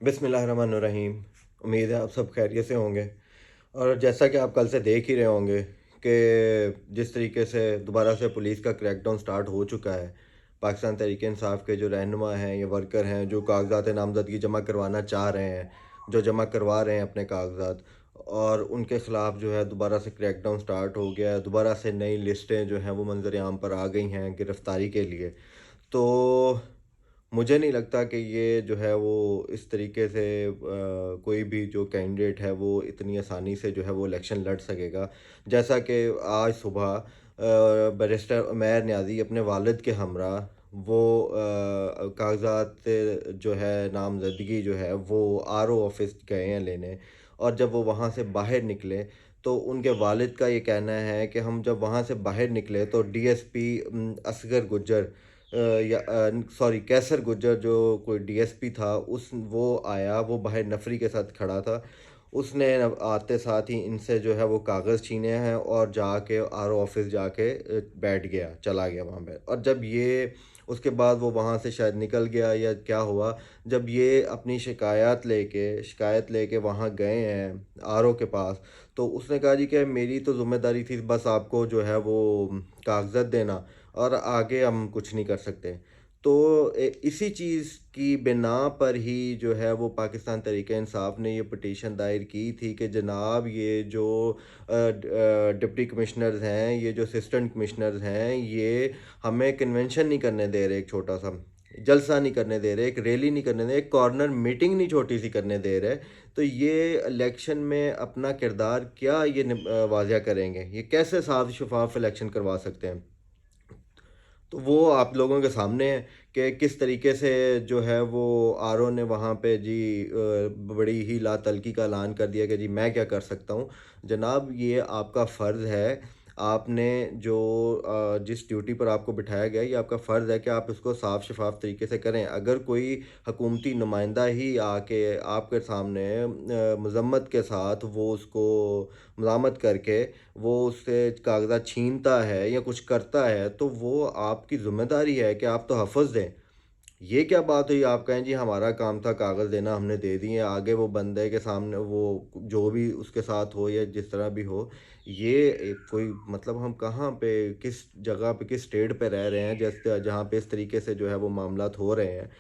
बिस्मिल्लाहिर्रहमानिर्रहीम। उम्मीद है आप सब खैरियत से होंगे। और जैसा कि आप कल से देख ही रहे होंगे कि जिस तरीके से दोबारा से पुलिस का क्रैकडाउन स्टार्ट हो चुका है, पाकिस्तान तहरीक इंसाफ के जो रहनुमा हैं या वर्कर हैं जो कागजात नामजदगी जमा करवाना चाह रहे हैं, जो जमा करवा रहे हैं अपने कागजात, और उनके ख़िलाफ़ जो है दोबारा से क्रैकडाउन स्टार्ट हो गया है। दोबारा से नई लिस्टें जो हैं वो मंजर आम पर आ गई हैं गिरफ़्तारी के लिए। तो मुझे नहीं लगता कि ये जो है वो इस तरीके से कोई भी जो कैंडिडेट है वो इतनी आसानी से जो है वो इलेक्शन लड़ सकेगा। जैसा कि आज सुबह बैरिस्टर उमैर न्याज़ी अपने वालिद के हमरा वो कागज़ात जो है नामज़दगी जो है वो आरओ ऑफ़िस गए हैं लेने, और जब वो वहाँ से बाहर निकले तो उनके वालिद का ये कहना है कि हम जब वहाँ से बाहर निकले तो डीएसपी असगर गुज्जर या सॉरी कैसर गुज्जर जो कोई डीएसपी था उस वो आया, वो बाहर नफरी के साथ खड़ा था। उसने आते साथ ही इनसे जो है वो कागज़ छीने हैं और जाके आरओ ऑफिस जाके बैठ गया, चला गया वहाँ पे। और जब ये उसके बाद वो वहाँ से शायद निकल गया या क्या हुआ, जब ये अपनी शिकायत लेके वहाँ गए हैं आरओ के पास, तो उसने कहा जी कि मेरी तो ज़िम्मेदारी थी बस आपको जो है वो कागज़ात देना, और आगे हम कुछ नहीं कर सकते। तो इसी चीज़ की बिना पर ही जो है वो पाकिस्तान तहरीक-ए-इंसाफ ने ये पिटीशन दायर की थी कि जनाब ये जो डिप्टी कमिश्नर्स हैं, ये जो असिस्टेंट कमिश्नर्स हैं, ये हमें कन्वेंशन नहीं करने दे रहे, एक छोटा-सा जलसा नहीं करने दे रहे, एक रैली नहीं करने दे रहे, एक कॉर्नर मीटिंग नहीं छोटी-सी करने दे रहे। तो ये इलेक्शन में अपना किरदार क्या ये वाज़िया करेंगे? ये कैसे साफ शफ़ाफ इलेक्शन करवा सकते हैं? तो वो आप लोगों के सामने है कि किस तरीके से जो है वो आरओ ने वहाँ पे जी बड़ी ही लातल्की का ऐलान कर दिया कि जी मैं क्या कर सकता हूँ। जनाब ये आपका फ़र्ज़ है, आपने जो जिस ड्यूटी पर आपको बिठाया गया है ये आपका फ़र्ज़ है कि आप इसको साफ़ शफ़ाफ़ तरीके से करें। अगर कोई हकूमती नुमाइंदा ही आके आपके सामने मज़म्मत के साथ वो उसको मज़ामत करके वो उससे कागज़ात छीनता है या कुछ करता है, तो वो आपकी ज़िम्मेदारी है कि आप तहफ़्फ़ुज़ दें। ये क्या बात हुई, आप कहें जी हमारा काम था कागज़ देना, हमने दे दिए, आगे वो बंदे के सामने वो जो भी उसके साथ हो या जिस तरह भी हो, ये कोई मतलब हम कहाँ पे, किस जगह पे, किस स्टेट पे रह रहे हैं जैसे जहाँ पे इस तरीके से जो है वो मामलात हो रहे हैं।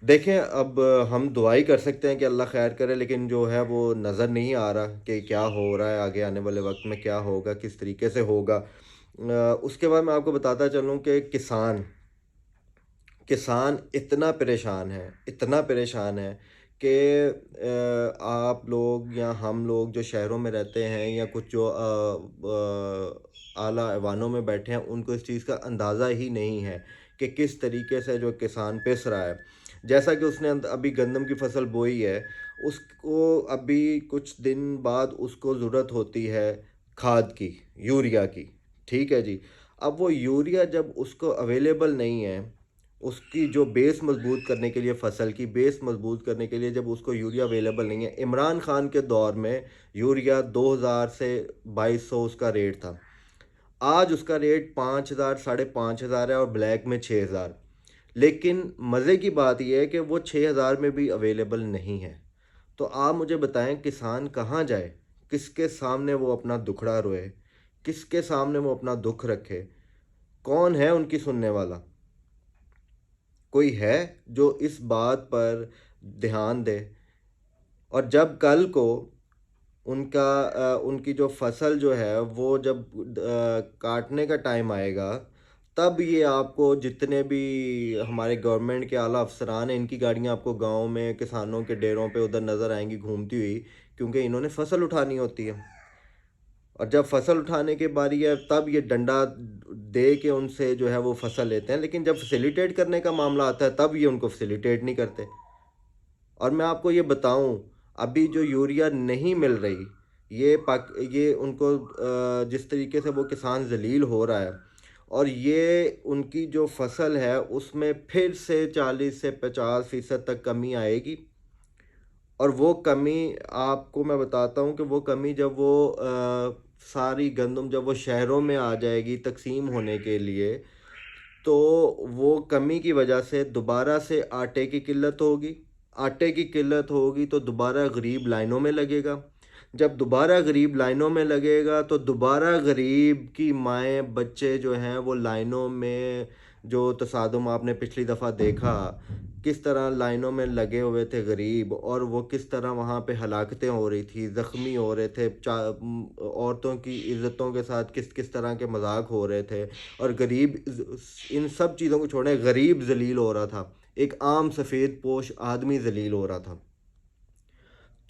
देखें, अब हम दुआ ही कर सकते हैं कि अल्लाह खैर करे, लेकिन जो है वो नज़र नहीं आ रहा कि क्या हो रहा है, आगे आने वाले वक़्त में क्या होगा, किस तरीके से होगा। उसके बाद मैं आपको बताता चलूँ कि किसान किसान इतना परेशान है कि आप लोग या हम लोग जो शहरों में रहते हैं या कुछ जो आला ऐवानों में बैठे हैं, उनको इस चीज़ का अंदाज़ा ही नहीं है कि किस तरीके से जो किसान पिस रहा है। जैसा कि उसने अभी गंदम की फसल बोई है, उसको अभी कुछ दिन बाद उसको ज़रूरत होती है खाद की, यूरिया की, ठीक है जी। अब वो यूरिया जब उसको अवेलेबल नहीं है, उसकी जो बेस मज़बूत करने के लिए, फसल की बेस मज़बूत करने के लिए जब उसको यूरिया अवेलेबल नहीं है, इमरान खान के दौर में यूरिया 2000 से 2200 उसका रेट था। आज उसका रेट 5000 साढ़े 5000 है और ब्लैक में 6000। लेकिन मज़े की बात ये है कि वो 6000 में भी अवेलेबल नहीं है। तो आप मुझे बताएं किसान कहाँ जाए? किसके सामने वो अपना दुखड़ा रोए? किसके सामने वो अपना दुख रखे? कौन है उनकी सुनने वाला? कोई है जो इस बात पर ध्यान दे? और जब कल को उनकी जो फसल जो है वो जब काटने का टाइम आएगा, तब ये आपको जितने भी हमारे गवर्नमेंट के आला अफसरान हैं, इनकी गाड़ियाँ आपको गाँव में किसानों के डेरों पे उधर नज़र आएँगी घूमती हुई, क्योंकि इन्होंने फसल उठानी होती है। और जब फसल उठाने की बारी है तब ये डंडा दे के उनसे जो है वो फसल लेते हैं, लेकिन जब फैसिलिटेट करने का मामला आता है तब ये उनको फैसिलिटेट नहीं करते। और मैं आपको ये बताऊं, अभी जो यूरिया नहीं मिल रही, ये उनको जिस तरीके से वो किसान ज़लील हो रहा है, और ये उनकी जो फसल है उसमें फिर से 40 से 50% तक कमी आएगी। और वो कमी आपको मैं बताता हूँ कि वो कमी जब वो सारी गंदम जब वो शहरों में आ जाएगी तक़सीम होने के लिए, तो वो कमी की वजह से दोबारा से आटे की किल्लत होगी, आटे की किल्लत होगी तो दोबारा गरीब लाइनों में लगेगा। जब दोबारा गरीब लाइनों में लगेगा तो दोबारा गरीब की माएँ, बच्चे जो हैं वो लाइनों में, जो तसादुम आपने पिछली दफ़ा देखा, किस तरह लाइनों में लगे हुए थे गरीब, और वो किस तरह वहाँ पे हलाकतें हो रही थी, ज़ख्मी हो रहे थे, औरतों की इज़्ज़तों के साथ किस-किस तरह के मज़ाक हो रहे थे, और गरीब इन सब चीज़ों को छोड़ें, गरीब ज़लील हो रहा था। एक आम सफ़ेद पोश आदमी ज़लील हो रहा था।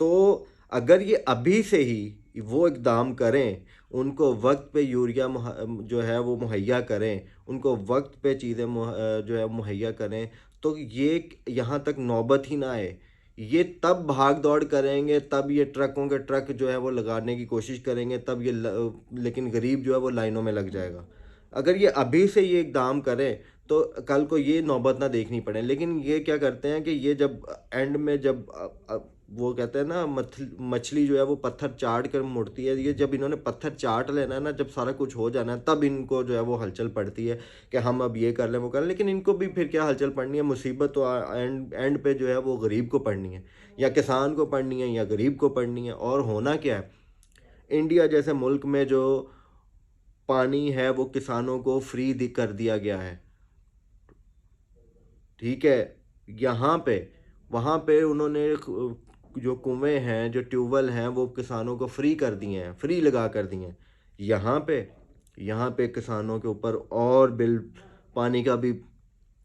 तो अगर ये अभी से ही वो इक़दाम करें, उनको वक़्त पे यूरिया जो है वो मुहैया करें, उनको वक़्त पे चीज़ें जो है मुहैया करें, तो ये यहाँ तक नौबत ही ना आए। ये तब भाग-दौड़ करेंगे, तब ये ट्रकों के ट्रक जो है वो लगाने की कोशिश करेंगे, तब ये लेकिन गरीब जो है वो लाइनों में लग जाएगा। अगर ये अभी से ये इक़दाम करें, तो कल को ये नौबत ना देखनी पड़े। लेकिन ये क्या करते हैं कि ये जब एंड में जब वो कहते हैं ना, मछली जो है वो पत्थर चाट कर मुड़ती है, ये जब इन्होंने पत्थर चाट लेना है ना, जब सारा कुछ हो जाना है, तब इनको जो है वो हलचल पड़ती है कि हम अब ये कर लें, वो कर लें। लेकिन इनको भी फिर क्या हलचल पड़नी है, मुसीबत तो एंड एंड पे जो है वो गरीब को पड़नी है, या किसान को पड़नी है, या गरीब को पड़नी है। और होना क्या है, इंडिया जैसे मुल्क में जो पानी है वो किसानों को फ्री कर दिया गया है, ठीक है? यहाँ पे, वहाँ पे उन्होंने जो कुएँ हैं, जो ट्यूबवेल हैं, वो किसानों को फ्री कर दिए हैं, फ्री लगा कर दिए हैं। यहाँ पे किसानों के ऊपर और बिल, पानी का भी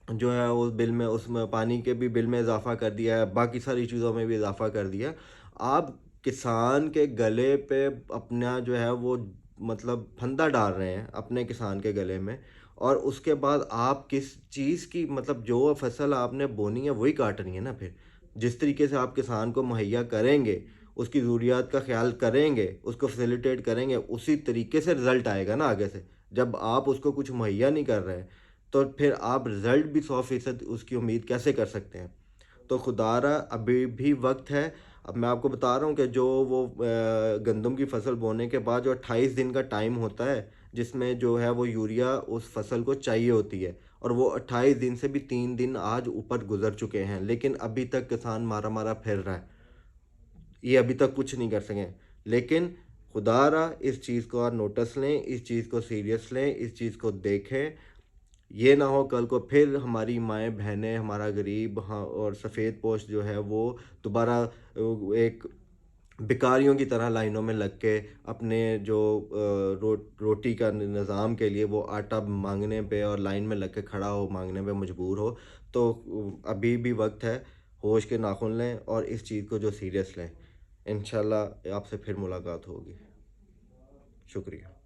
जो है उस बिल में, उसमें पानी के भी बिल में इज़ाफ़ा कर दिया है, बाकी सारी चीज़ों में भी इज़ाफ़ा कर दिया है। आप किसान के गले पे अपना जो है वो मतलब फंदा डाल रहे हैं अपने किसान के गले में, और उसके बाद आप किस चीज़ की, मतलब जो फसल आपने बोनी है वही काटनी है ना फिर। जिस तरीके से आप किसान को मुहैया करेंगे, उसकी ज़रूरियात का ख़्याल करेंगे, उसको फ़ैसिलिटेट करेंगे, उसी तरीके से रिज़ल्ट आएगा ना आगे से। जब आप उसको कुछ मुहैया नहीं कर रहे, तो फिर आप रिज़ल्ट भी 100% उसकी उम्मीद कैसे कर सकते हैं? तो खुदारा अभी भी वक़्त है। अब मैं आपको बता रहा हूँ कि जो वो गंदम की फसल बोने के बाद जो 28 दिन का टाइम होता है, जिसमें जो है वो यूरिया उस फसल को चाहिए होती है, और वो 28 दिन से भी 3 दिन आज ऊपर गुज़र चुके हैं, लेकिन अभी तक किसान मारा-मारा फिर रहा है। ये अभी तक कुछ नहीं कर सके। लेकिन खुदारा इस चीज़ को आप नोटिस लें, इस चीज़ को सीरियस लें, इस चीज़ को देखें। ये ना हो कल को फिर हमारी माएँ-बहनें, हमारा गरीब, हाँ, और सफ़ेद पोश जो है वो दोबारा एक भिखारियों की तरह लाइनों में लग के अपने जो रोटी का निज़ाम के लिए वो आटा माँगने पे और लाइन में लग के खड़ा हो, माँगने पे मजबूर हो। तो अभी भी वक़्त है, होश के नाख़ुन लें और इस चीज़ को जो सीरियस लें। इंशाल्लाह आपसे फिर मुलाकात होगी। शुक्रिया।